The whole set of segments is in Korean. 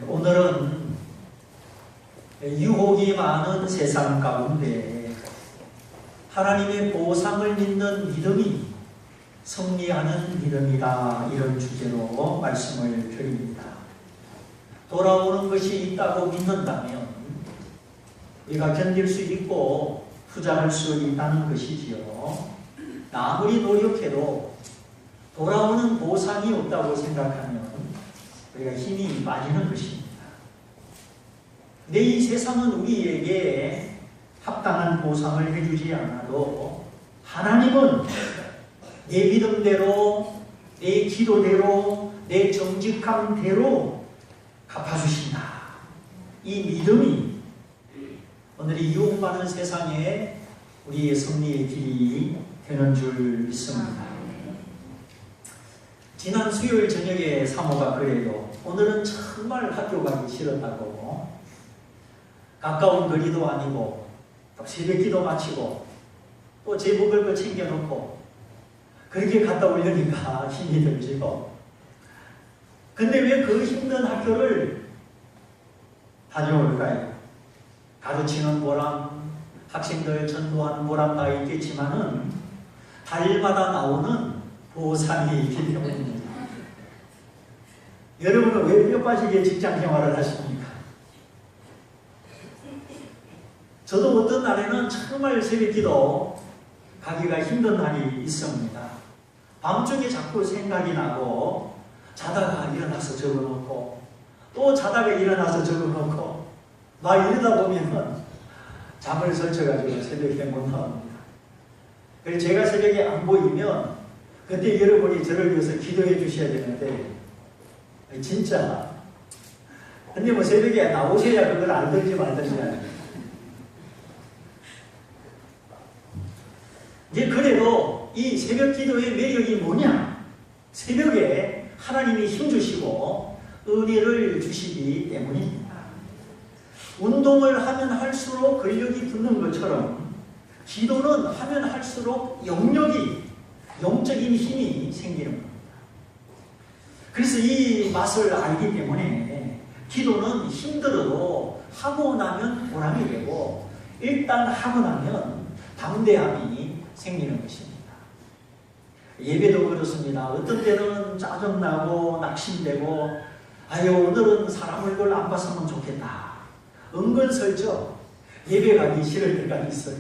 오늘은 유혹이 많은 세상 가운데 하나님의 보상을 믿는 믿음이 승리하는 믿음이다, 이런 주제로 말씀을 드립니다. 돌아오는 것이 있다고 믿는다면 우리가 견딜 수 있고 투자할 수 있다는 것이지요. 아무리 노력해도 돌아오는 보상이 없다고 생각하면 우리가 힘이 빠지는 것입니다. 근데 이 세상은 우리에게 합당한 보상을 해주지 않아도 하나님은 내 믿음대로, 내 기도대로, 내 정직함대로 갚아주신다. 이 믿음이 오늘 이 유혹받는 세상에 우리의 승리의 길이 되는 줄 믿습니다. 지난 수요일 저녁에 사모가 그래도 오늘은 정말 학교 가기 싫었다고, 가까운 거리도 아니고 또 새벽기도 마치고 또 제 먹을 거 챙겨놓고 그렇게 갔다 오려니까 힘이 들지요. 근데 왜 그 힘든 학교를 다녀올까요? 가르치는 보람, 학생들 전도하는 보람 다 있겠지만은 달마다 나오는 보상이 있기 때문입니다. 여러분은 왜 뼈 빠지게 직장 생활을 하십니까? 저도 어떤 날에는 정말 새벽기도 가기가 힘든 날이 있습니다. 밤중에 자꾸 생각이 나고 자다가 일어나서 적어놓고 또 자다가 일어나서 적어놓고 막 이러다 보면 잠을 설쳐가지고 새벽에 못 나옵니다. 그래서 제가 새벽에 안 보이면 그때 여러분이 저를 위해서 기도해 주셔야 되는데 진짜 근데 뭐 새벽에 나오셔야 그걸 알든지 말든지 하죠. 이제 그래도 이 새벽 기도의 매력이 뭐냐? 새벽에 하나님이 힘주시고 은혜를 주시기 때문입니다. 운동을 하면 할수록 근력이 붙는 것처럼 기도는 하면 할수록 영적인 힘이 생기는 겁니다. 그래서 이 맛을 알기 때문에 기도는 힘들어도 하고 나면 보람이 되고 일단 하고 나면 담대함이 생기는 것입니다. 예배도 그렇습니다. 어떤 때는 짜증나고 낙심되고 오늘은 사람 얼굴 안 봤으면 좋겠다. 은근슬쩍 예배 가기 싫을 때가 있어요.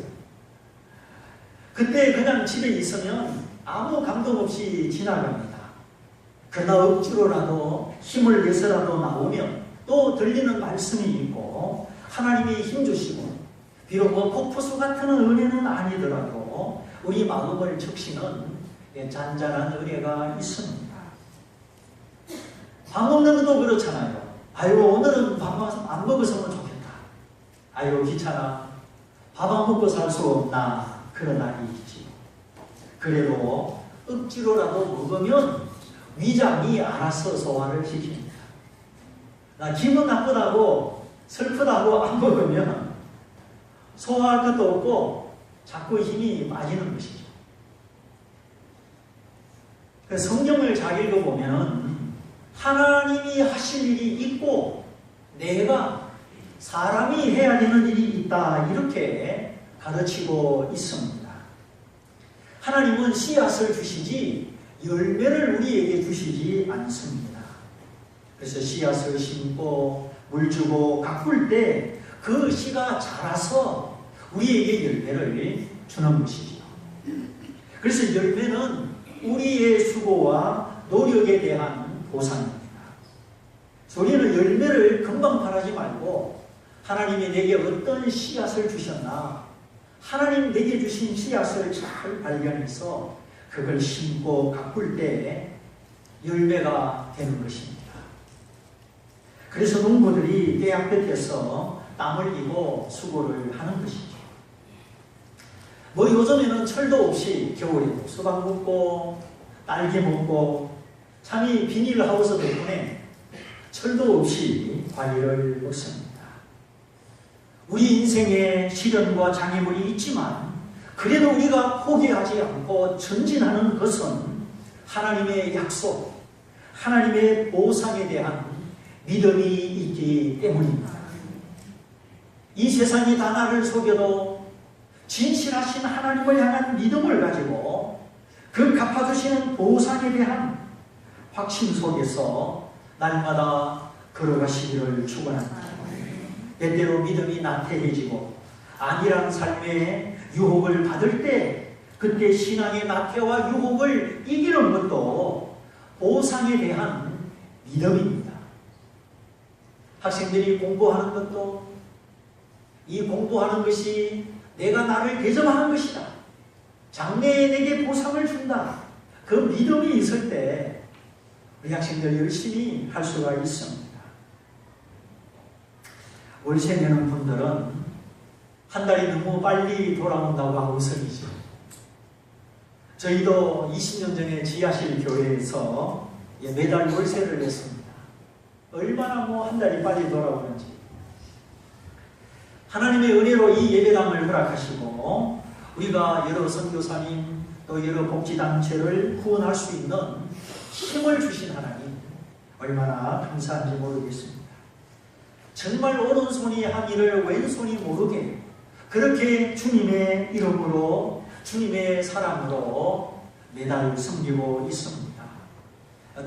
그때 그냥 집에 있으면 아무 감동 없이 지나갑니다. 그러나 억지로라도 힘을 내서라도 나오면 또 들리는 말씀이 있고 하나님이 힘주시고 비록 폭포수 같은 은혜는 아니더라도 우리 마음을 적시는 잔잔한 은혜가 있습니다. 밥 먹는 것도 그렇잖아요. 오늘은 밥 안 먹었으면 좋겠다. 귀찮아. 밥 안 먹고 살 수 없나. 그런 날이 있지. 그래도 억지로라도 먹으면 위장이 알아서 소화를 시킵니다. 나 기분 나쁘다고 슬프다고 안 먹으면 소화할 것도 없고 자꾸 힘이 빠지는 것이죠. 그래서 성경을 잘 읽어보면 하나님이 하실 일이 있고 내가 사람이 해야 되는 일이 있다, 이렇게 가르치고 있습니다. 하나님은 씨앗을 주시지 열매를 우리에게 주시지 않습니다. 그래서 씨앗을 심고 물 주고 가꿀 때 그 씨가 자라서 우리에게 열매를 주는 것이죠. 그래서 열매는 우리의 수고와 노력에 대한 보상입니다. 우리는 열매를 금방 바라지 말고 하나님이 내게 어떤 씨앗을 주셨나, 하나님 내게 주신 씨앗을 잘 발견해서 그걸 심고 가꿀 때 열매가 되는 것입니다. 그래서 농부들이 떼약볕에서 땀을 흘리고 수고를 하는 것이죠. 요즘에는 철도 없이 겨울에 수박 먹고 딸기 먹고 참이 비닐하우스 덕분에 철도 없이 과일을 먹습니다. 우리 인생에 시련과 장애물이 있지만 그래도 우리가 포기하지 않고 전진하는 것은 하나님의 약속, 하나님의 보상에 대한 믿음이 있기 때문입니다. 이 세상이 다 나를 속여도 진실하신 하나님을 향한 믿음을 가지고 그 갚아주시는 보상에 대한 확신 속에서 날마다 걸어가시기를 축원합니다. 때때로 믿음이 나태해지고 안일한 삶의 유혹을 받을 때 그때 신앙의 나태와 유혹을 이기는 것도 보상에 대한 믿음입니다. 학생들이 공부하는 것도 이 공부하는 것이 내가 나를 대접하는 것이다. 장래에 내게 보상을 준다. 그 믿음이 있을 때 우리 학생들 열심히 할 수가 있습니다. 월세 내는 분들은 한 달이 너무 빨리 돌아온다고 하고 웃으시죠. 저희도 20년 전에 지하실 교회에서 매달 월세를 냈습니다. 얼마나 한 달이 빨리 돌아오는지. 하나님의 은혜로 이 예배당을 허락하시고 우리가 여러 선교사님 또 여러 복지단체를 후원할 수 있는 힘을 주신 하나님 얼마나 감사한지 모르겠습니다. 정말 오른손이 한 일을 왼손이 모르게 그렇게 주님의 이름으로 주님의 사랑으로 매달 섬기고 있습니다.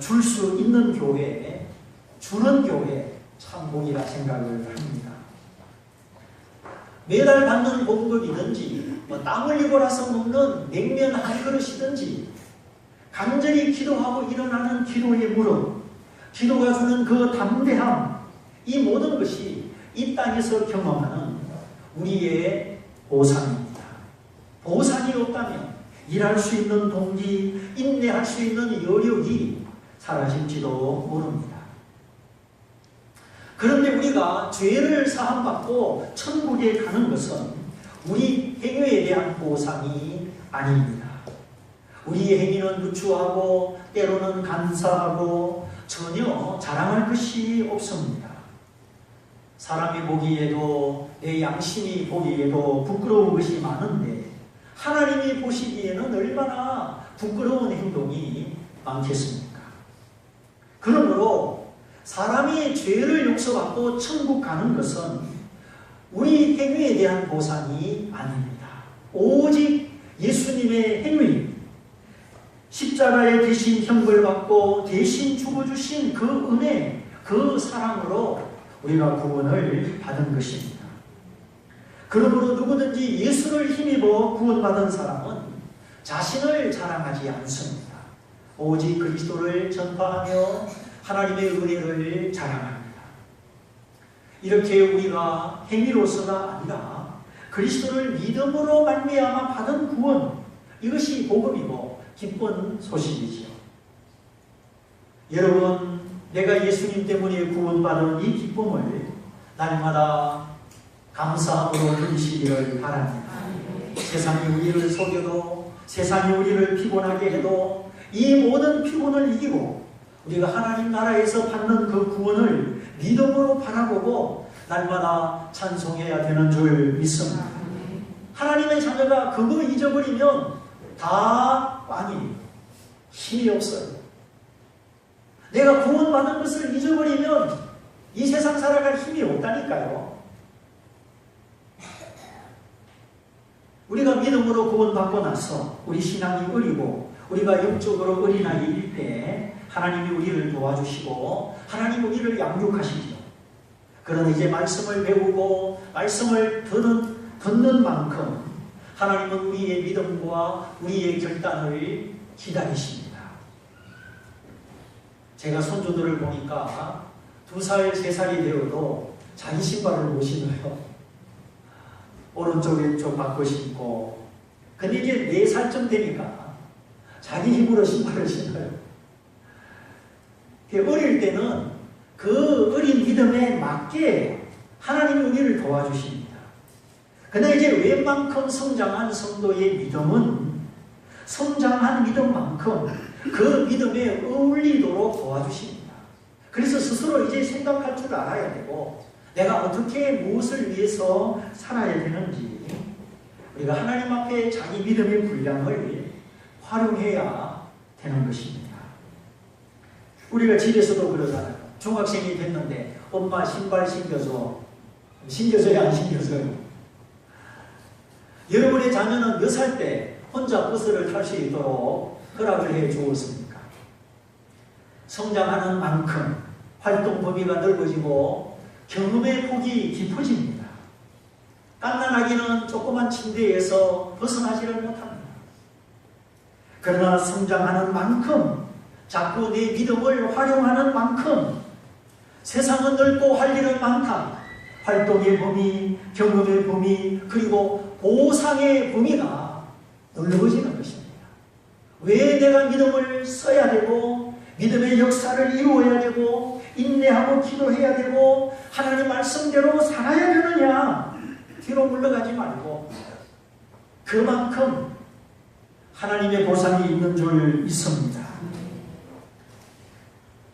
줄 수 있는 교회, 주는 교회 참 복이라 생각을 합니다. 매달 받는 공급이든지 땀 흘리고라서 먹는 냉면 한 그릇이든지 간절히 기도하고 일어나는 기도의 무릎, 기도가 주는 그 담대함, 이 모든 것이 이 땅에서 경험하는 우리의 보상입니다. 보상이 없다면 일할 수 있는 동기, 인내할 수 있는 여력이 사라질지도 모릅니다. 그런데 우리가 죄를 사함받고 천국에 가는 것은 우리 행위에 대한 보상이 아닙니다. 우리의 행위는 누추하고 때로는 간사하고 전혀 자랑할 것이 없습니다. 사람이 보기에도 내 양심이 보기에도 부끄러운 것이 많은데 하나님이 보시기에는 얼마나 부끄러운 행동이 많겠습니까? 그러므로 사람이 죄를 용서받고 천국 가는 것은 우리 행위에 대한 보상이 아닙니다. 오직 예수님의 행위, 십자가에 대신 형벌받고 대신 죽어주신 그 은혜, 그 사랑으로 우리가 구원을 받은 것입니다. 그러므로 누구든지 예수를 힘입어 구원받은 사람은 자신을 자랑하지 않습니다. 오직 그리스도를 전파하며 하나님의 은혜를 자랑합니다. 이렇게 우리가 행위로서가 아니라 그리스도를 믿음으로 말미암아 받은 구원, 이것이 복음이고 기쁜 소식이지요. 여러분, 내가 예수님 때문에 구원받은 이 기쁨을 날마다 감사함으로 누리시기를 바랍니다. 세상이 우리를 속여도, 세상이 우리를 피곤하게 해도 이 모든 피곤을 이기고 우리가 하나님 나라에서 받는 그 구원을 믿음으로 바라보고 날마다 찬송해야 되는 줄 믿습니다. 하나님의 자녀가 그거 잊어버리면 다 꽝이에요. 힘이 없어요. 내가 구원받은 것을 잊어버리면 이 세상 살아갈 힘이 없다니까요. 우리가 믿음으로 구원받고 나서 우리 신앙이 어리고 우리가 영적으로 어린아이일 때 하나님이 우리를 도와주시고 하나님 우리를 양육하시죠. 그러나 이제 말씀을 배우고 말씀을 듣는 만큼 하나님은 우리의 믿음과 우리의 결단을 기다리십니다. 제가 손주들을 보니까 2살, 3살이 되어도 자기 신발을 못 신어요. 오른쪽 왼쪽 바꿔 신고. 근데 이제 4살쯤 되니까 자기 힘으로 신발을 신어요. 어릴 때는 그 어린 믿음에 맞게 하나님이 우리를 도와주십니다. 그러나 이제 웬만큼 성장한 성도의 믿음은 성장한 믿음만큼 그 믿음에 어울리도록 도와주십니다. 그래서 스스로 이제 생각할 줄 알아야 되고 내가 어떻게 무엇을 위해서 살아야 되는지 우리가 하나님 앞에 자기 믿음의 분량을 활용해야 되는 것입니다. 우리가 집에서도 그러잖아요. 중학생이 됐는데 엄마 신발 신겨줘. 신겨줘야 안 신겨줘요? 여러분의 자녀는 몇 살 때 혼자 버스를 탈 수 있도록 허락을 해 주었습니까? 성장하는 만큼 활동 범위가 넓어지고 경험의 폭이 깊어집니다. 갓난아기는 조그만 침대에서 벗어나지를 못합니다. 그러나 성장하는 만큼 자꾸 내 믿음을 활용하는 만큼 세상은 넓고 할 일은 많다. 활동의 범위, 경험의 범위, 그리고 보상의 범위가 넓어지는 것입니다. 왜 내가 믿음을 써야 되고 믿음의 역사를 이루어야 되고 인내하고 기도해야 되고 하나님 말씀대로 살아야 되느냐? 뒤로 물러가지 말고 그만큼 하나님의 보상이 있는 줄 믿습니다.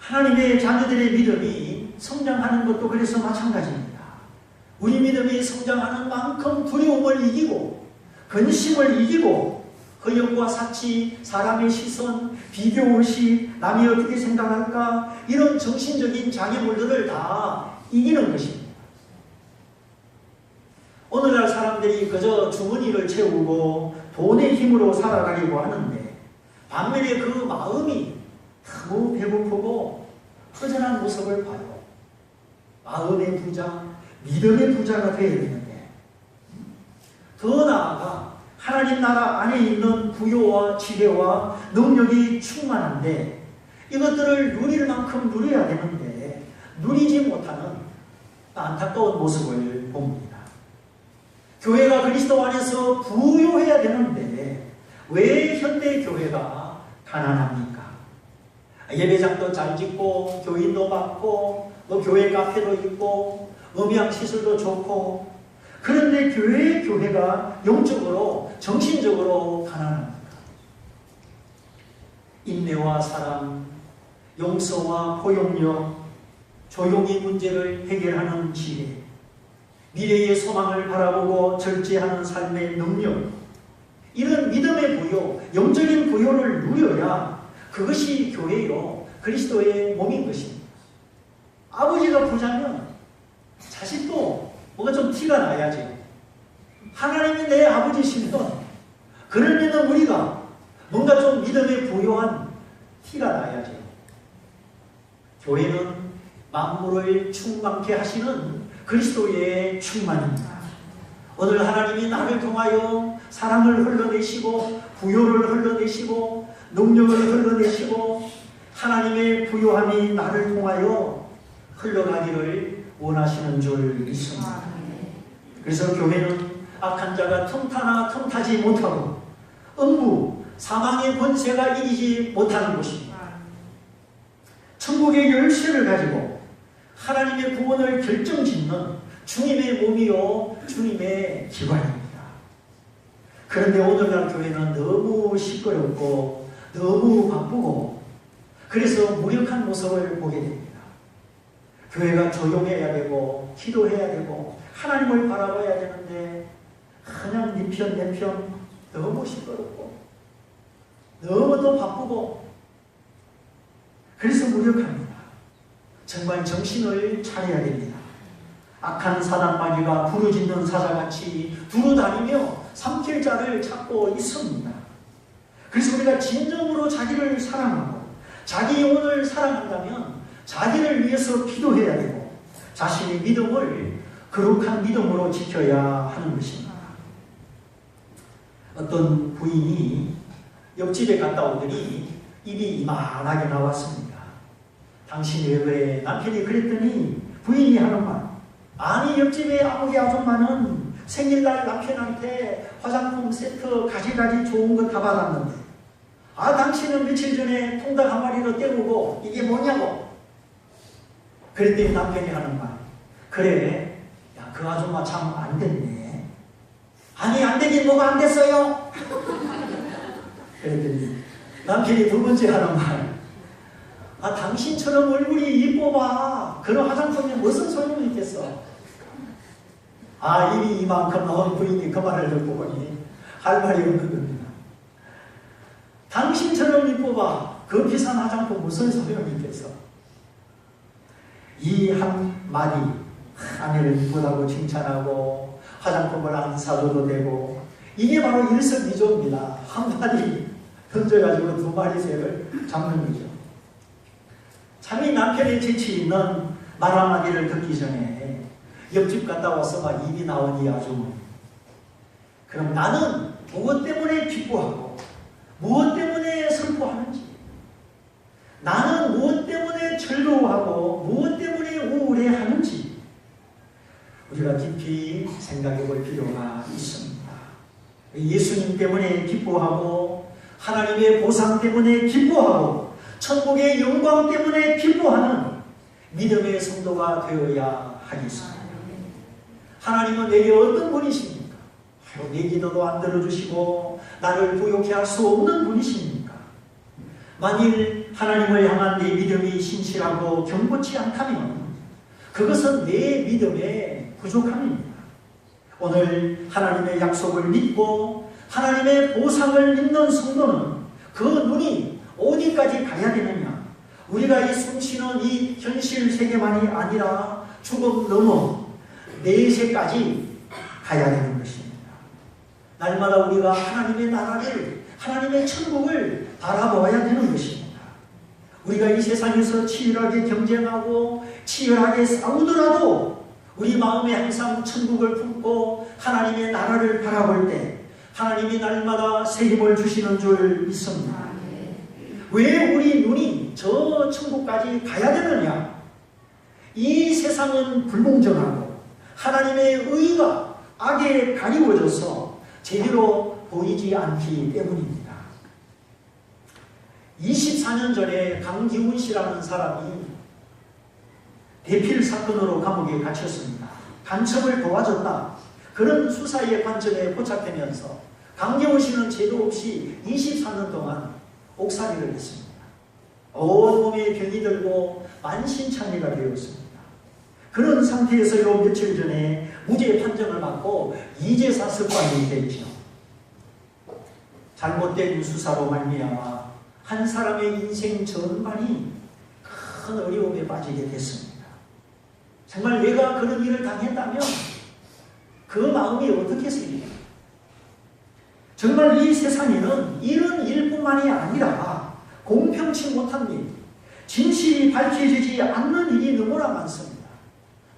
하나님의 자녀들의 믿음이 성장하는 것도 그래서 마찬가지입니다. 우리 믿음이 성장하는 만큼 두려움을 이기고 근심을 이기고 허영과 사치, 사람의 시선, 비교의식, 남이 어떻게 생각할까 이런 정신적인 장애물들을 다 이기는 것입니다. 오늘날 사람들이 그저 주머니를 채우고 돈의 힘으로 살아가려고 하는데 반면에 그 마음이 너무 배고프고 허전한 모습을 봐요. 마음의 부자, 믿음의 부자가 되어야 되는데 더 나아가 하나님 나라 안에 있는 부요와 지혜와 능력이 충만한데 이것들을 누릴 만큼 누려야 되는데 누리지 못하는 안타까운 모습을 봅니다. 교회가 그리스도 안에서 부요해야 되는데 왜 현대 교회가 가난합니까? 예배장도 잘 짓고 교인도 많고 교회 카페도 있고 음향시설도 좋고 그런데 교회가 영적으로 정신적으로 가난합니다. 인내와 사랑, 용서와 포용력, 조용히 문제를 해결하는 지혜, 미래의 소망을 바라보고 절제하는 삶의 능력, 이런 믿음의 부요, 영적인 부요를 누려야 그것이 교회요 그리스도의 몸인 것입니다. 아버지가 부자면 자식도 뭐가 좀 티가 나야지. 하나님이 내 아버지시면 그러면 우리가 뭔가 좀 믿음에 부요한 티가 나야지. 교회는 만물을 충만케 하시는 그리스도의 충만입니다. 오늘 하나님이 나를 통하여 사랑을 흘러내시고 부요를 흘러내시고 능력을 흘러내시고 하나님의 부요함이 나를 통하여 흘러가기를 원하시는 줄 믿습니다. 그래서 교회는 악한 자가 틈타나 틈타지 못하고 음부, 사망의 권세가 이기지 못하는 곳입니다. 천국의 열쇠를 가지고 하나님의 구원을 결정짓는 주님의 몸이요 주님의 기관입니다. 그런데 오늘날 교회는 너무 시끄럽고 너무 바쁘고 그래서 무력한 모습을 보게 됩니다. 교회가 조용해야 되고 기도해야 되고 하나님을 바라봐야 되는데 그냥 네 편 내 편 너무 시끄럽고 너무 더 바쁘고 그래서 무력합니다. 정말 정신을 차려야 됩니다. 악한 사단마귀가 부르짖는 사자같이 두루다니며 삼킬 자를 찾고 있습니다. 그래서 우리가 진정으로 자기를 사랑하고 자기 영혼을 사랑한다면 자기를 위해서 기도해야 되고 자신의 믿음을 거룩한 믿음으로 지켜야 하는 것입니다. 어떤 부인이 옆집에 갔다 오더니 입이 이만하게 나왔습니다. 당신이 왜 그래? 남편이 그랬더니 부인이 하는 말, 아니 옆집에 아무개 아줌마는 생일날 남편한테 화장품 세트 가지가지 좋은 거 다 받았는데 당신은 며칠 전에 통닭 한 마리로 때우고 이게 뭐냐고. 그랬더니 남편이 하는 말, 그래, 야, 그 아줌마 참 안 됐네. 아니 안 되긴 뭐가 안 됐어요? 그랬더니 남편이 두 번째 하는 말, 당신처럼 얼굴이 이뻐봐. 그런 화장품이 무슨 소용이 있겠어? 입이 이만큼 나온 부인이 그 말을 듣고 보니 할 말이 없는 겁니다. 당신처럼 이뻐봐. 그 비싼 화장품 무슨 소용이 있겠어? 이 한마디, 아내를 이쁘다고 칭찬하고 화장품을 안 사줘도 되고, 이게 바로 일석이조입니다. 한마디 던져가지고 두 마리 새를 잡는 거죠. 참이 남편의 재치 있는 말 한마디를 듣기 전에 옆집 갔다 와서 막 입이 나오니 아주. 그럼 나는 무엇 때문에 기뻐하고 무엇 때문에 슬퍼하는지, 나는 무엇 때문에 즐거워하고 무엇 때문에 우울해하는지 우리가 깊이 생각해 볼 필요가 있습니다. 예수님 때문에 기뻐하고 하나님의 보상 때문에 기뻐하고 천국의 영광 때문에 기뻐하는 믿음의 성도가 되어야 하겠습니다. 하나님은 내게 어떤 분이십니까? 내 기도도 안 들어주시고 나를 부욕해 할 수 없는 분이십니까? 만일 하나님을 향한 내 믿음이 신실하고 견고치 않다면 그것은 내 믿음의 부족함입니다. 오늘 하나님의 약속을 믿고 하나님의 보상을 믿는 성도는 그 눈이 어디까지 가야 되느냐? 우리가 이 숨쉬는 이 현실 세계만이 아니라 죽음 넘어 내세까지 가야 되는 것입니다. 날마다 우리가 하나님의 나라를, 하나님의 천국을 바라보아야 되는 것입니다. 우리가 이 세상에서 치열하게 경쟁하고 치열하게 싸우더라도 우리 마음에 항상 천국을 품고 하나님의 나라를 바라볼 때 하나님이 날마다 새 힘을 주시는 줄 믿습니다. 왜 우리 눈이 저 천국까지 가야 되느냐? 이 세상은 불공정하고 하나님의 의가 악에 가리워져서 제대로 보이지 않기 때문입니다. 24년 전에 강기훈 씨라는 사람이 대필 사건으로 감옥에 갇혔습니다. 간첩을 도와줬다, 그런 수사의 관점에 포착되면서 강기훈 씨는 죄도 없이 24년 동안 옥살이를 했습니다. 온몸에 병이 들고 만신창이가 되었습니다. 그런 상태에서 요 며칠 전에 무죄 판정을 받고 이제사 석방이 됐죠. 잘못된 수사로 말미암아 한 사람의 인생 전반이 큰 어려움에 빠지게 됐습니다. 정말 내가 그런 일을 당했다면 그 마음이 어떻겠습니까? 정말 이 세상에는 이런 일뿐만이 아니라 공평치 못한 일, 진실이 밝혀지지 않는 일이 너무나 많습니다.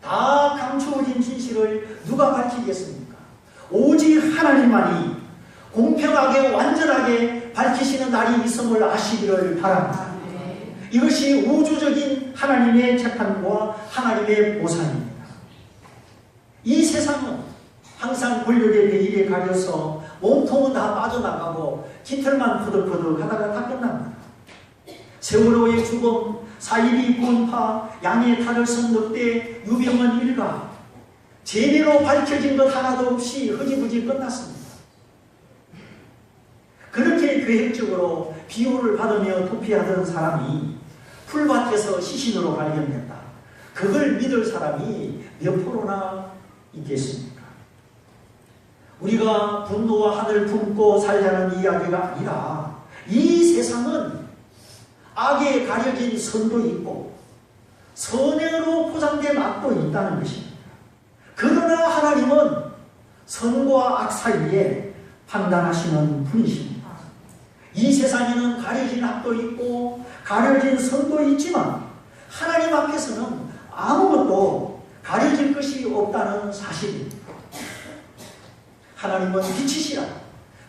다 감추어진 진실을 누가 밝히겠습니까? 오직 하나님만이 공평하게 완전하게 밝히시는 날이 있음을 아시기를 바랍니다. 이것이 우주적인 하나님의 재판과 하나님의 보상입니다. 이 세상은 항상 권력의 베일에 가려서 몸통은 다 빠져나가고 깃털만 퍼득퍼득 하다가 다 끝납니다. 세월호의 죽음, 4.12 분파, 양의 탈을 쓴 늑대, 유병헌 일가, 제대로 밝혀진 것 하나도 없이 흐지부지 끝났습니다. 그렇게 계획적으로 비호를 받으며 도피하던 사람이 풀밭에서 시신으로 발견됐다. 그걸 믿을 사람이 몇 프로나 있겠습니까? 우리가 분노와 한을 품고 살자는 이야기가 아니라 이 세상은 악에 가려진 선도 있고 선행으로 포장된 악도 있다는 것입니다. 그러나 하나님은 선과 악 사이에 판단하시는 분이십니다. 이 세상에는 가려진 악도 있고 가려진 선도 있지만 하나님 앞에서는 아무것도 가려질 것이 없다는 사실입니다. 하나님은 빛이시라.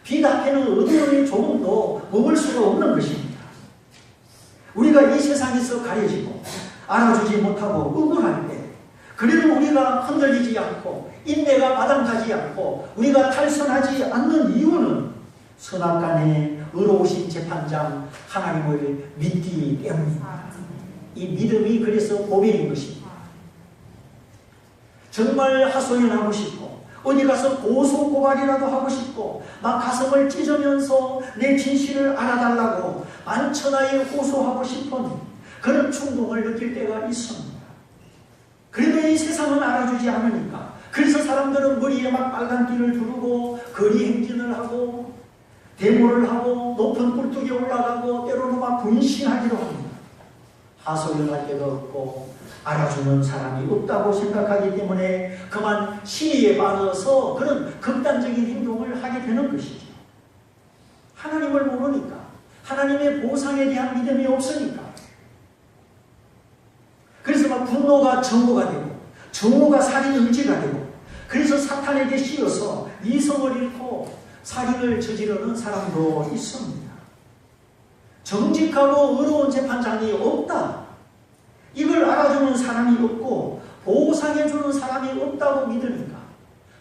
빛 앞에는 어두움이 조금도 머물 수가 없는 것입니다. 우리가 이 세상에서 가려지고 알아주지 못하고 억울할 때, 그래도 우리가 흔들리지 않고 인내가 바닥나지 않고 우리가 탈선하지 않는 이유는 선악간의 의로우신 재판장 하나님을 믿기 때문입니다. 이 믿음이 그래서 보배인 것입니다. 정말 하소연하고 싶고 어디 가서 고소고발이라도 하고 싶고 막 가슴을 찢으면서 내 진실을 알아달라고 만천하에 호소하고 싶은 그런 충동을 느낄 때가 있습니다. 그래도 이 세상은 알아주지 않으니까, 그래서 사람들은 머리에 막 빨간 띠를 두르고 거리 행진을 하고 데모를 하고 높은 꿀뚝에 올라가고 때로는 막 분신하기도 합니다. 하소연할 데가 없고 알아주는 사람이 없다고 생각하기 때문에 그만 시리에 빠져서 그런 극단적인 행동을 하게 되는 것이죠. 하나님을 모르니까, 하나님의 보상에 대한 믿음이 없으니까. 그래서 막 분노가 정오가 되고 정오가 살인 의지가 되고, 그래서 사탄에게 씌어서 이성을 잃고 살인을 저지르는 사람도 있습니다. 정직하고 의로운 재판장이 없다, 이걸 알아주는 사람이 없고 보상해주는 사람이 없다고 믿으니까,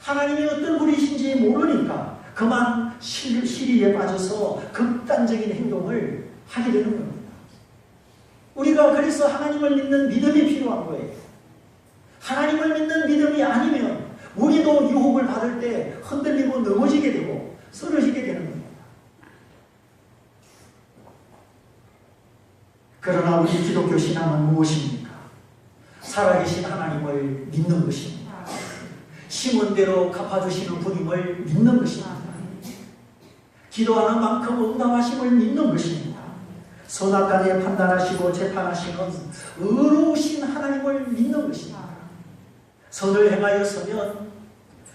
하나님이 어떤 분이신지 모르니까 그만 시리에 빠져서 극단적인 행동을 하게 되는 겁니다. 우리가 그래서 하나님을 믿는 믿음이 필요한 거예요. 하나님을 믿는 믿음이 아니면 우리도 유혹을 받을 때 흔들리고 넘어지게 되고 쓰러지게 되는 겁니다. 그러나 우리 기독교 신앙은 무엇입니까? 살아계신 하나님을 믿는 것입니다. 심은 대로 갚아주시는 분임을 믿는 것입니다. 기도하는 만큼 응답하심을 믿는 것입니다. 선악간에 판단하시고 재판하시는 의로우신 하나님을 믿는 것입니다. 선을 행하였으면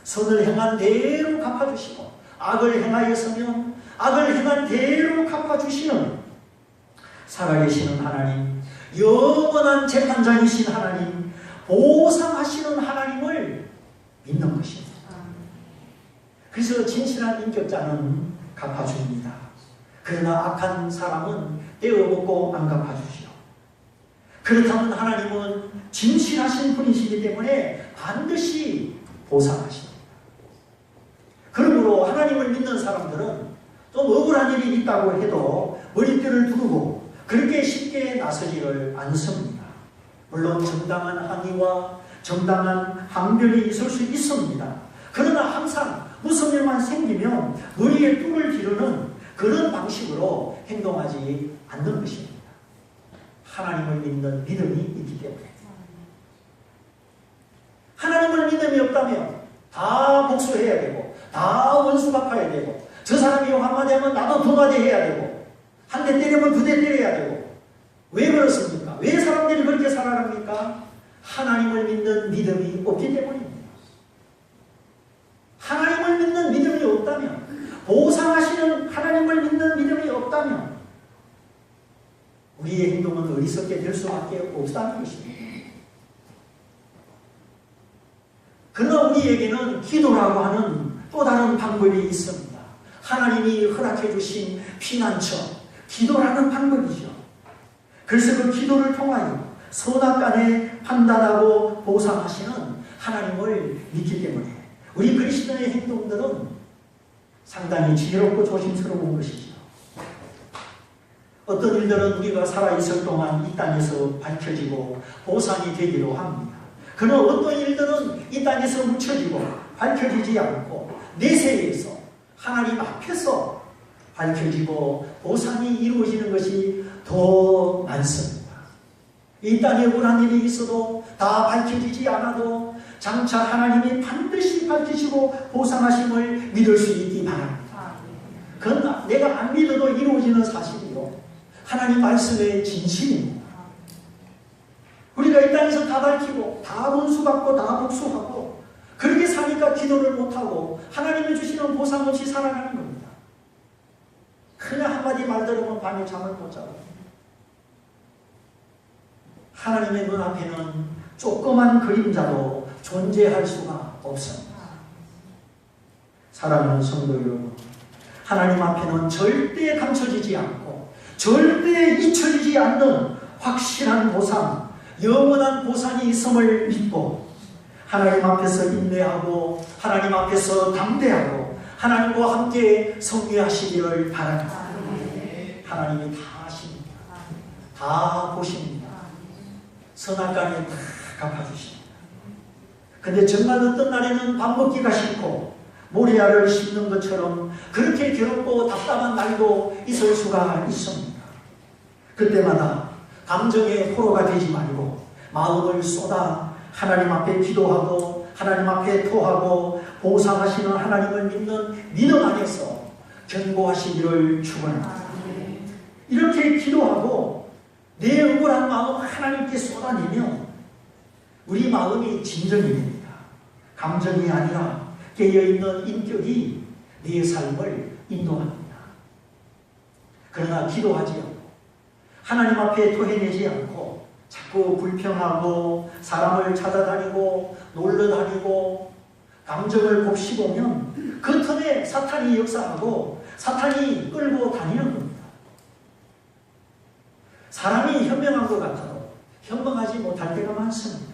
선을 행한 대로 갚아주시고, 악을 행하였으면 악을 행한 대로 갚아주시는 살아계시는 하나님, 영원한 재판장이신 하나님, 보상하시는 하나님을 믿는 것입니다. 그래서 진실한 인격자는 갚아줍니다. 그러나 악한 사람은 떼어먹고 안 갚아주시오. 그렇다면 하나님은 진실하신 분이시기 때문에 반드시 보상하십니다. 그러므로 하나님을 믿는 사람들은 좀 억울한 일이 있다고 해도 머리띠를 두르고 그렇게 쉽게 나서지를 않습니다. 물론 정당한 항의와 정당한 항변이 있을 수 있습니다. 그러나 항상 무슨 일만 생기면 머리에 뿔을 기르는 그런 방식으로 행동하지 않는 것입니다. 하나님을 믿는 믿음이 있기 때문에. 하나님을 믿음이 없다면 다 복수해야 되고 다 원수 갚아야 되고, 저 사람이 화마디 하면 나도 두 마디 해야 되고, 한 대 때리면 두 대 때려야 되고. 왜 그렇습니까? 왜 사람들이 그렇게 살아갑니까? 하나님을 믿는 믿음이 없기 때문입니다. 하나님을 믿는 믿음이 없다면, 보상하시는 하나님을 믿는 믿음이 없다면 우리의 행동은 어리석게 될 수밖에 없다는 것입니다. 그러나 우리에게는 기도라고 하는 또 다른 방법이 있습니다. 하나님이 허락해 주신 피난처, 기도라는 방법이죠. 그래서 그 기도를 통하여 선악간에 판단하고 보상하시는 하나님을 믿기 때문에 우리 그리스도의 행동들은 상당히 지혜롭고 조심스러운 것이죠. 어떤 일들은 우리가 살아있을 동안 이 땅에서 밝혀지고 보상이 되기도 합니다. 그러나 어떤 일들은 이 땅에서 묻혀지고 밝혀지지 않고 내세에서 하나님 앞에서 밝혀지고 보상이 이루어지는 것이 더 많습니다. 이 땅에 억울한 일이 있어도 다 밝혀지지 않아도 장차 하나님이 반드시 밝히시고 보상하심을 믿을 수 있기 바랍니다. 그건 내가 안 믿어도 이루어지는 사실이요, 하나님 말씀의 진실입니다. 우리가 이 땅에서 다 밝히고 다 원수받고 다 복수하고 그렇게 사니까 기도를 못하고 하나님이 주시는 보상 없이 살아가는 겁니다. 그냥 한마디 말 들으면 밤에 잠을 못 자고, 하나님의 눈앞에는 조그만 그림자도 존재할 수가 없습니다. 사랑하는 성도 여러분, 하나님 앞에는 절대 감춰지지 않고 절대 잊혀지지 않는 확실한 보상, 영원한 보상이 있음을 믿고 하나님 앞에서 인내하고 하나님 앞에서 담대하고 하나님과 함께 성회하시기를 바랍니다. 하나님이 다 아십니다. 다 보십니다. 선악간에 다 갚아주십니다. 근데 정말 어떤 날에는 밥 먹기가 싫고 모래알을 씹는 것처럼 그렇게 괴롭고 답답한 날도 있을 수가 있습니다. 그때마다 감정의 포로가 되지 말고 마음을 쏟아 하나님 앞에 기도하고 하나님 앞에 토하고 보상하시는 하나님을 믿는 믿음 안에서 견고하시기를 축원합니다. 이렇게 기도하고 내 억울한 마음 하나님께 쏟아내면 우리 마음이 진정이 됩니다. 감정이 아니라 깨어있는 인격이 내 삶을 인도합니다. 그러나 기도하지 않고 하나님 앞에 토해내지 않고 자꾸 불평하고 사람을 찾아다니고 놀러다니고 감정을 곱씹으면 그 틈에 사탄이 역사하고 사탄이 끌고 다니는 겁니다. 사람이 현명한 것 같아도 현명하지 못할 때가 많습니다.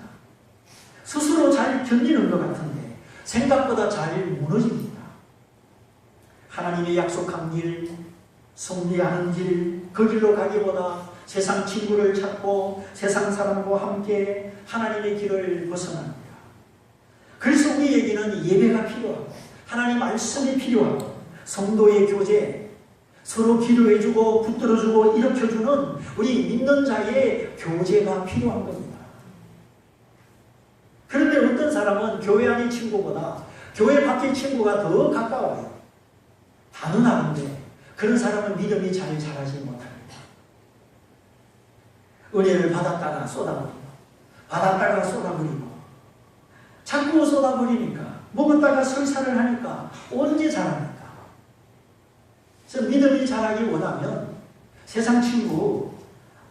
스스로 잘 견디는 것 같은데 생각보다 잘 무너집니다. 하나님의 약속한 길, 승리하는 길, 그 길로 가기보다 세상 친구를 찾고 세상 사람과 함께 하나님의 길을 벗어납니다. 그래서 우리에게는 예배가 필요하고 하나님 말씀이 필요하고 성도의 교제, 서로 기도해주고 붙들어주고 일으켜주는 우리 믿는 자의 교제가 필요한 겁니다. 그런데 어떤 사람은 교회 안의 친구보다 교회 밖의 친구가 더 가까워요. 단언하는데 그런 사람은 믿음이 잘 자라지 못합니다. 은혜를 받았다가 쏟아버리고 받았다가 쏟아버리고 자꾸 쏟아버리니까 먹었다가 설사를 하니까 언제 자랍니까? 그래서 믿음이 자라기 원하면 세상 친구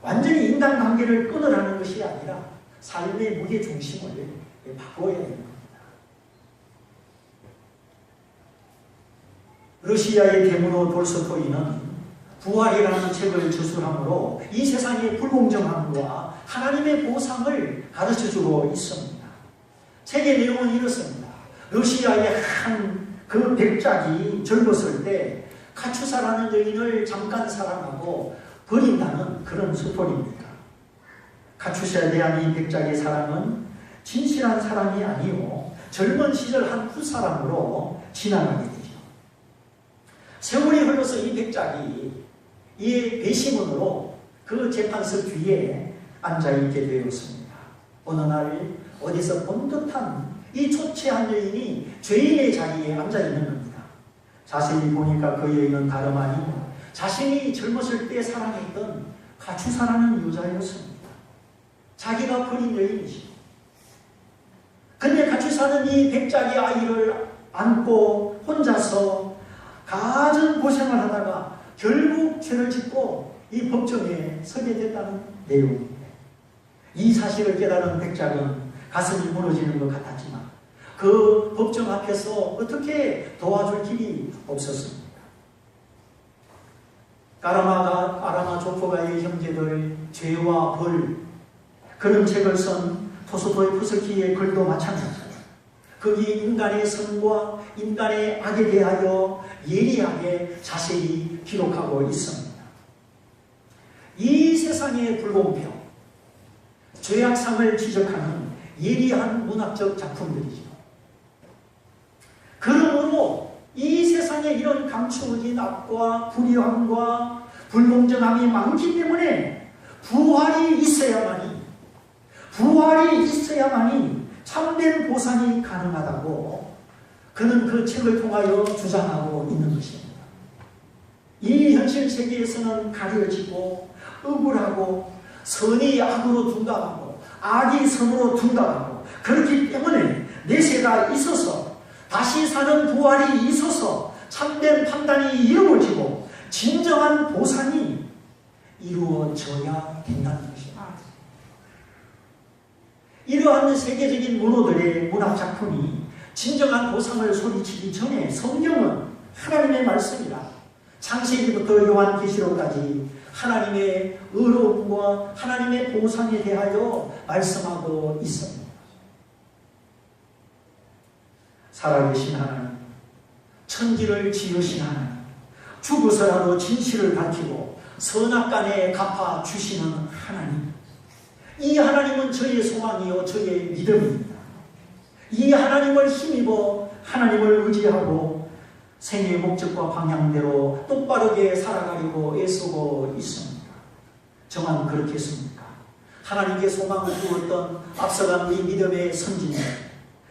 완전히 인간관계를 끊으라는 것이 아니라 삶의 무게 중심을 바꿔야 되는 겁니다. 러시아의 데모노 돌스토이는 부활이라는 책을 저술함으로 이 세상의 불공정함과 하나님의 보상을 가르쳐주고 있습니다. 책의 내용은 이렇습니다. 러시아의 한 그 백작이 젊었을 때 카추사라는 여인을 잠깐 사랑하고 버린다는 그런 스토리입니다. 카추사에 대한 이 백작의 사랑은 진실한 사랑이 아니요 젊은 시절 한 풋사랑으로 지나가게 되죠. 세월이 흘러서 이 백작이 이 배심원으로 그 재판석 뒤에 앉아있게 되었습니다. 어느 날 어디서 본 듯한 이 초췌한 여인이 죄인의 자리에 앉아있는 겁니다. 자세히 보니까 그 여인은 다름 아니고 자신이 젊었을 때 사랑했던 가추사라는 여자였습니다. 자기가 버린 여인이지. 근데 가추사는 이 백작의 아이를 안고 혼자서 가진 고생을 하다가 결국 죄를 짓고 이 법정에 서게 됐다는 내용입니다. 이 사실을 깨달은 백작은 가슴이 무너지는 것 같았지만 그 법정 앞에서 어떻게 도와줄 길이 없었습니다. 아라마 조포가의 형제들 죄와 벌 그런 책을 쓴 토스토이 푸스키의 글도 마찬가지입니다. 거기 인간의 선과 인간의 악에 대하여 예리하게 자세히 기록하고 있습니다. 이 세상의 불공평, 죄악상을 지적하는 예리한 문학적 작품들이죠. 그러므로 이 세상에 이런 감추어진 악과 불의함과 불공정함이 많기 때문에 부활이 있어야만이 참된 보상이 가능하다고 그는 그 책을 통하여 주장하고 있는 것입니다. 이 현실 세계에서는 가려지고 억울하고 선이 악으로 둔갑하고 악이 선으로 둔갑하고 그렇기 때문에 내세가 있어서 다시 사는 부활이 있어서 참된 판단이 이루어지고 진정한 보상이 이루어져야 된다는 것입니다. 이러한 세계적인 문호들의 문학작품이 진정한 보상을 소리치기 전에 성경은 하나님의 말씀이라 창세기부터 요한계시록까지 하나님의 의로움과 하나님의 보상에 대하여 말씀하고 있습니다. 살아계신 하나님, 천지를 지으신 하나님, 죽어서라도 진실을 밝히고 선악간에 갚아주시는 하나님, 이 하나님은 저의 소망이요 저의 믿음입니다. 이 하나님을 힘입어 하나님을 의지하고 생의 목적과 방향대로 똑바르게 살아가려고 애쓰고 있습니다. 저만 그렇겠습니까? 하나님께 소망을 두었던 앞서간 우리 믿음의 선진들,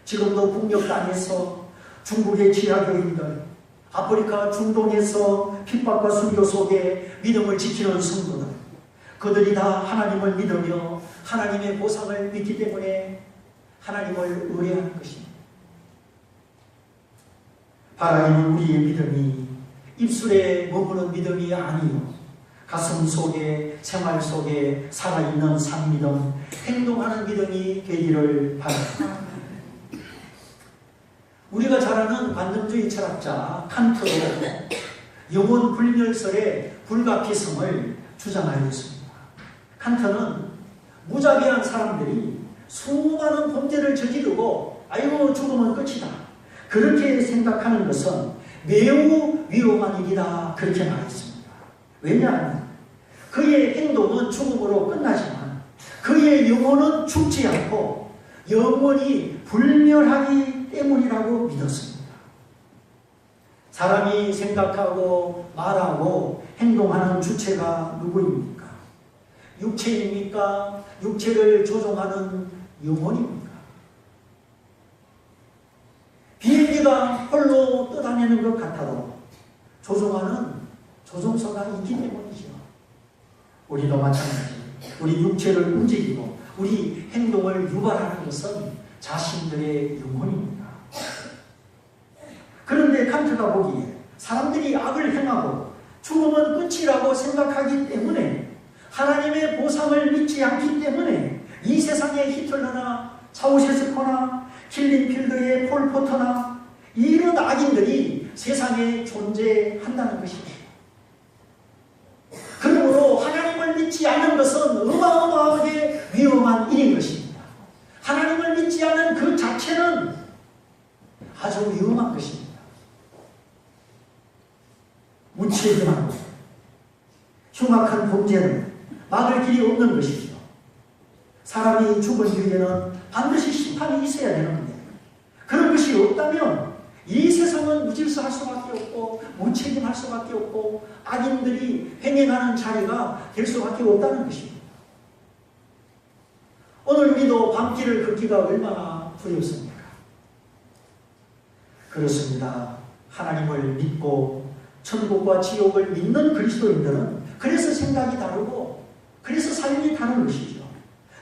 지금도 북녘 땅에서 중국의 지하교인들, 아프리카 중동에서 핍박과 순교 속에 믿음을 지키는 성도들, 그들이 다 하나님을 믿으며 하나님의 보상을 믿기 때문에 하나님을 의뢰하는 것입니다. 바라기는 우리의 믿음이 입술에 머무는 믿음이 아니요 가슴 속에 생활 속에 살아있는 산믿음, 행동하는 믿음이 되기를 바랍니다. 우리가 잘 아는 관념주의 철학자 칸트도 영혼 불멸설의 불가피성을 주장하였습니다. 칸트는 무자비한 사람들이 수많은 범죄를 저지르고 아이고 죽으면 끝이다 그렇게 생각하는 것은 매우 위험한 일이다 그렇게 말했습니다. 왜냐하면 그의 행동은 죽음으로 끝나지만 그의 영혼은 죽지 않고 영원히 불멸하기 때문이라고 믿었습니다. 사람이 생각하고 말하고 행동하는 주체가 누구입니까? 육체입니까? 육체를 조종하는 영혼입니까? 비행기가 홀로 떠다니는 것 같아도 조종하는 조종사가 있기 때문이죠. 우리도 마찬가지. 우리 육체를 움직이고 우리 행동을 유발하는 것은 자신들의 영혼입니다. 그런데 칸트가 보기에 사람들이 악을 행하고 죽으면 끝이라고 생각하기 때문에 하나님의 보상을 믿지 않기 때문에 이 세상의 히틀러나 차우셰스코나 킬링필드의 폴포터나 이런 악인들이 세상에 존재한다는 것입니다. 그러므로 하나님을 믿지 않는 것은 어마어마하게 위험한 일인 것입니다. 하나님을 믿지 않는 그 자체는 아주 위험한 것입니다. 무책임하고 흉악한 범죄는 막을 길이 없는 것이죠. 사람이 죽은 뒤에는 반드시 심판이 있어야 되는데 그런 것이 없다면 이 세상은 무질서할 수밖에 없고 무책임할 수밖에 없고 악인들이 횡행하는 자리가 될 수밖에 없다는 것입니다. 오늘 우리도 밤길을 걷기가 얼마나 두렵습니까? 그렇습니다. 하나님을 믿고 천국과 지옥을 믿는 그리스도인들은 그래서 생각이 다르고 그래서 삶이 다른 것이죠.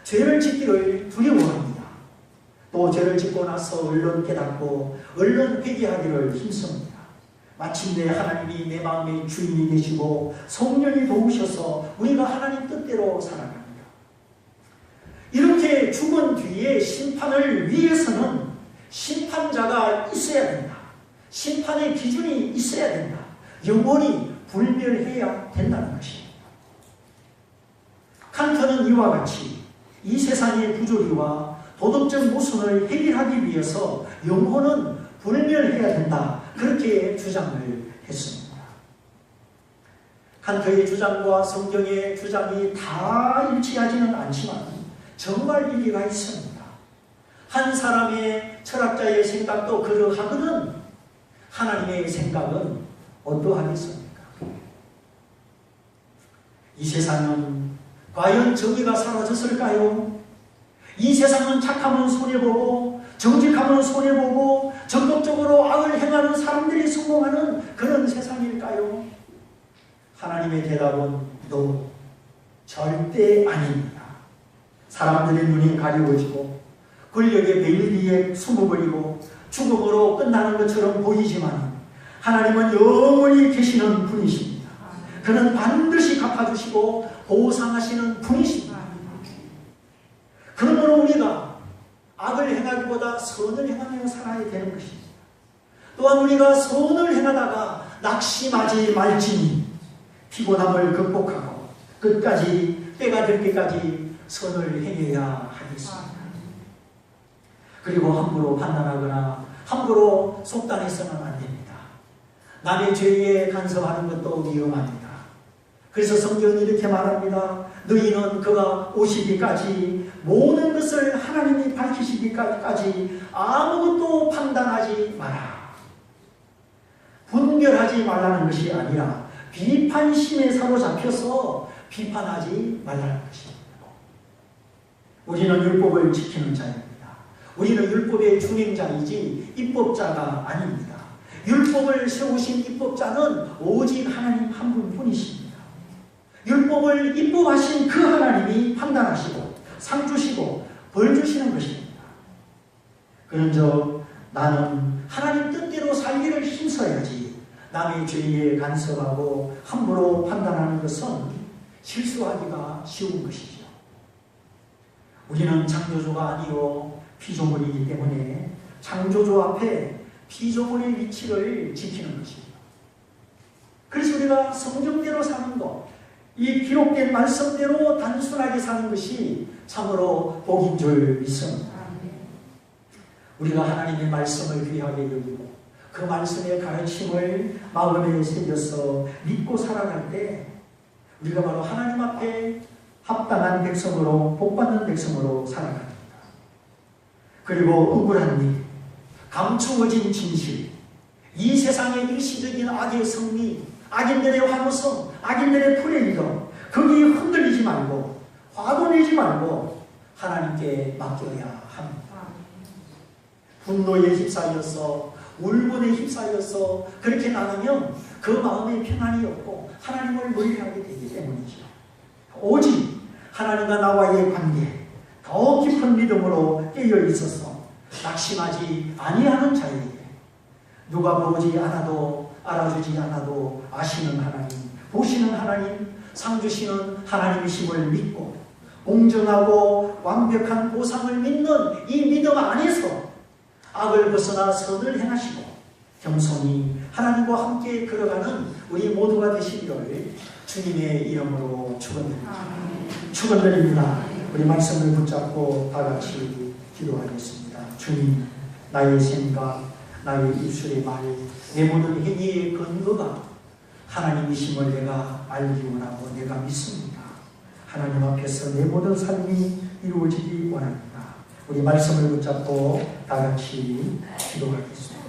죄를 짓기를 두려워합니다. 또 죄를 짓고 나서 얼른 깨닫고 얼른 회개하기를 힘씁니다. 마침내 하나님이 내 마음의 주인이 되시고 성령이 도우셔서 우리가 하나님 뜻대로 살아갑니다. 이렇게 죽은 뒤에 심판을 위해서는 심판자가 있어야 된다. 심판의 기준이 있어야 된다. 영원히 불멸해야 된다는 것입니다. 칸트는 이와 같이 이 세상의 부조리와 도덕적 모순을 해결하기 위해서 영혼은 불멸해야 된다. 그렇게 주장을 했습니다. 칸트의 주장과 성경의 주장이 다 일치하지는 않지만 정말 일리가 있습니다. 한 사람의 철학자의 생각도 그러하거든 하나님의 생각은 어떠하겠습니까? 이 세상은 과연 정의가 사라졌을까요? 이 세상은 착하면 손해보고 정직하면 손해보고 적극적으로 악을 행하는 사람들이 성공하는 그런 세상일까요? 하나님의 대답은 no, 절대 아닙니다. 사람들의 눈이 가리워지고 권력의 베일 뒤에 숨어버리고 죽음으로 끝나는 것처럼 보이지만 하나님은 영원히 계시는 분이십니다. 그는 반드시 갚아주시고 보상하시는 분이십니다. 그러므로 우리가 악을 행하기보다 선을 행하며 살아야 되는 것입니다. 또한 우리가 선을 행하다가 낙심하지 말지니 피곤함을 극복하고 끝까지 때가 될 때까지 선을 행해야 하겠습니다. 그리고 함부로 판단하거나 함부로 속단해서는 안 됩니다. 남의 죄에 간섭하는 것도 위험합니다. 그래서 성경은 이렇게 말합니다. 너희는 그가 오시기까지 모든 것을 하나님이 밝히시기까지 아무것도 판단하지 마라. 분별하지 말라는 것이 아니라 비판심에 사로잡혀서 비판하지 말라는 것입니다. 우리는 율법을 지키는 자입니다. 우리는 율법의 준행자이지 입법자가 아닙니다. 율법을 세우신 입법자는 오직 하나님 한 분뿐이십니다. 율법을 입법하신 그 하나님이 판단하시고 상 주시고 벌 주시는 것입니다. 그런즉 나는 하나님 뜻대로 살기를 힘써야지 남의 죄에 간섭하고 함부로 판단하는 것은 실수하기가 쉬운 것이죠. 우리는 창조주가 아니요 피조물이기 때문에 창조주 앞에 피조물의 위치를 지키는 것이죠. 그래서 우리가 성경대로 사는 것, 이 기록된 말씀대로 단순하게 사는 것이 참으로 복인 줄 믿습니다. 우리가 하나님의 말씀을 귀하게 여기고 그 말씀의 가르침을 마음에 새겨서 믿고 살아갈 때 우리가 바로 하나님 앞에 합당한 백성으로 복받는 백성으로 살아갑니다. 그리고 억울한 일, 감추어진 진실, 이 세상의 일시적인 악의 승리, 악인들의 환호성, 악인들의 프레이더, 거기에 흔들리지 말고 화도 내지 말고 하나님께 맡겨야 합니다. 분노에 휩싸여서 울분에 휩싸여서 그렇게 나가면 그 마음에 평안이 없고 하나님을 멀리하게 되기 때문이죠. 오직 하나님과 나와의 관계, 더 깊은 믿음으로 깨어 있어서 낙심하지 아니하는 자에게 누가 보지 않아도 알아주지 않아도 아시는 하나님, 보시는 하나님, 상 주시는 하나님이심을 믿고 공정하고 완벽한 보상을 믿는 이 믿음 안에서 악을 벗어나 선을 행하시고 겸손히 하나님과 함께 걸어가는 우리 모두가 되시기를 주님의 이름으로 축원드립니다. 축원드립니다. 우리 말씀을 붙잡고 다 같이 기도하겠습니다. 주님, 나의 생각, 나의 입술의 말, 내 모든 행위의 근거가 하나님이심을 내가 알기 원하고 내가 믿습니다. 하나님 앞에서 내 모든 삶이 이루어지기 원합니다. 우리 말씀을 붙잡고 다 같이 기도하겠습니다.